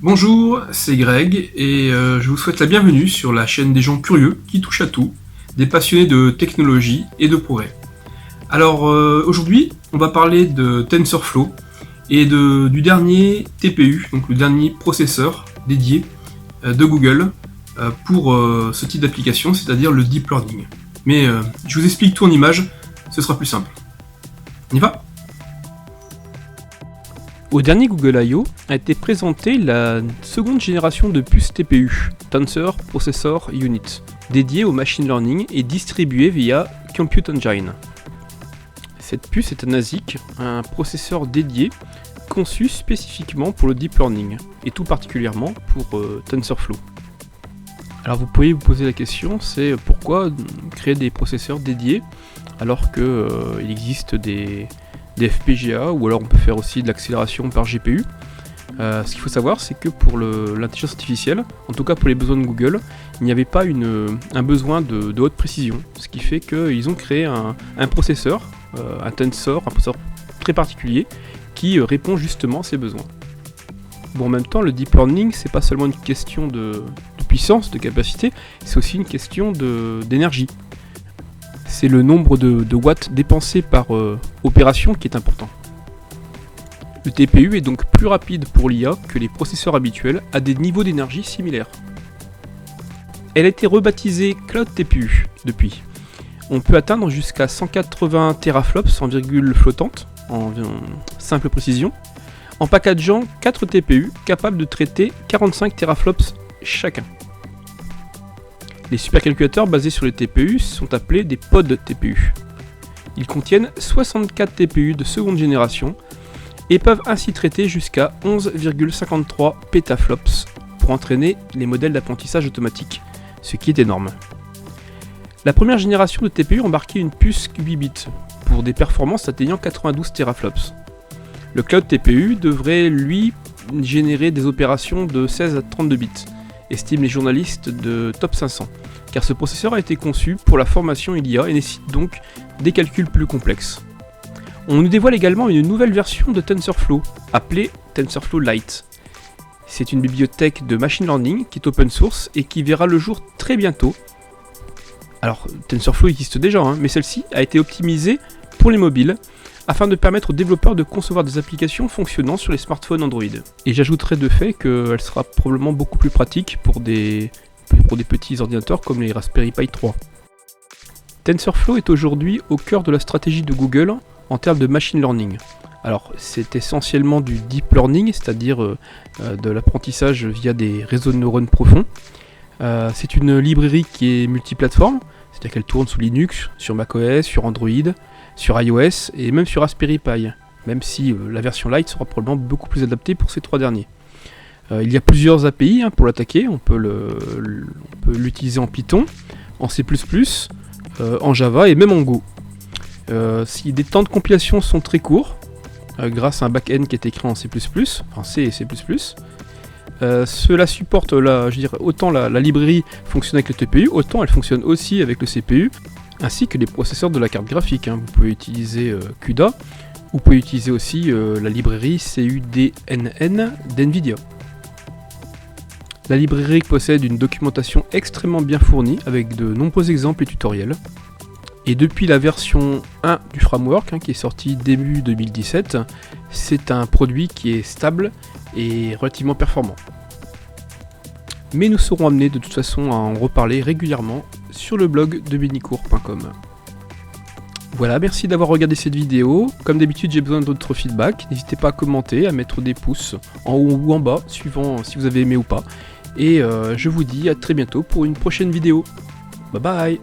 Bonjour, c'est Greg et je vous souhaite la bienvenue sur la chaîne des gens curieux qui touchent à tout, des passionnés de technologie et de progrès. Alors aujourd'hui, on va parler de TensorFlow et du dernier TPU, donc le dernier processeur dédié de Google pour ce type d'application, c'est-à-dire le Deep Learning. Mais je vous explique tout en images, ce sera plus simple. On y va ? Au dernier Google I.O. a été présentée la seconde génération de puces TPU, Tensor Processor Unit, dédiée au machine learning et distribuée via Compute Engine. Cette puce est un ASIC, un processeur dédié conçu spécifiquement pour le deep learning, et tout particulièrement pour TensorFlow. Alors vous pourriez vous poser la question, c'est pourquoi créer des processeurs dédiés alors qu'il existe des FPGA, ou alors on peut faire aussi de l'accélération par GPU. Ce qu'il faut savoir, c'est que pour l'intelligence artificielle, en tout cas pour les besoins de Google, il n'y avait pas un besoin de haute précision, ce qui fait qu'ils ont créé un processeur, un Tensor, un processeur très particulier, qui répond justement à ces besoins. Bon, en même temps, le deep learning, c'est pas seulement une question de puissance, de capacité, c'est aussi une question d'énergie. C'est le nombre de watts dépensés par opération qui est important. Le TPU est donc plus rapide pour l'IA que les processeurs habituels à des niveaux d'énergie similaires. Elle a été rebaptisée Cloud TPU depuis. On peut atteindre jusqu'à 180 teraflops en virgule flottante, en simple précision, en packageant 4 TPU capables de traiter 45 teraflops chacun. Les supercalculateurs basés sur les TPU sont appelés des pod TPU. Ils contiennent 64 TPU de seconde génération et peuvent ainsi traiter jusqu'à 11,53 pétaflops pour entraîner les modèles d'apprentissage automatique, ce qui est énorme. La première génération de TPU embarquait une puce 8 bits pour des performances atteignant 92 teraflops. Le Cloud TPU devrait lui générer des opérations de 16 à 32 bits, estiment les journalistes de Top 500, car ce processeur a été conçu pour la formation IA et nécessite donc des calculs plus complexes. On nous dévoile également une nouvelle version de TensorFlow, appelée TensorFlow Lite. C'est une bibliothèque de machine learning qui est open source et qui verra le jour très bientôt. Alors, TensorFlow existe déjà, mais celle-ci a été optimisée pour les mobiles, afin de permettre aux développeurs de concevoir des applications fonctionnant sur les smartphones Android. Et j'ajouterai de fait qu'elle sera probablement beaucoup plus pratique pour des petits ordinateurs comme les Raspberry Pi 3. TensorFlow est aujourd'hui au cœur de la stratégie de Google en termes de machine learning. Alors c'est essentiellement du deep learning, c'est-à-dire de l'apprentissage via des réseaux de neurones profonds. C'est une librairie qui est multiplateforme, c'est-à-dire qu'elle tourne sous Linux, sur macOS, sur Android, sur iOS et même sur Raspberry Pi, même si la version Lite sera probablement beaucoup plus adaptée pour ces trois derniers. Il y a plusieurs API pour l'attaquer, on peut l'utiliser en Python, en C++, en Java et même en Go. Si des temps de compilation sont très courts, grâce à un back-end qui est écrit en C++, enfin C et C++, cela supporte autant la librairie fonctionne avec le TPU, autant elle fonctionne aussi avec le CPU, ainsi que les processeurs de la carte graphique. Vous pouvez utiliser CUDA, ou vous pouvez utiliser aussi la librairie CUDNN d'NVIDIA. La librairie possède une documentation extrêmement bien fournie avec de nombreux exemples et tutoriels. Et depuis la version 1 du framework, qui est sortie début 2017, c'est un produit qui est stable et relativement performant. Mais nous serons amenés de toute façon à en reparler régulièrement sur le blog de benicourt.com. Voilà, merci d'avoir regardé cette vidéo. Comme d'habitude, j'ai besoin de votre feedback. N'hésitez pas à commenter, à mettre des pouces en haut ou en bas, suivant si vous avez aimé ou pas. Et je vous dis à très bientôt pour une prochaine vidéo. Bye bye!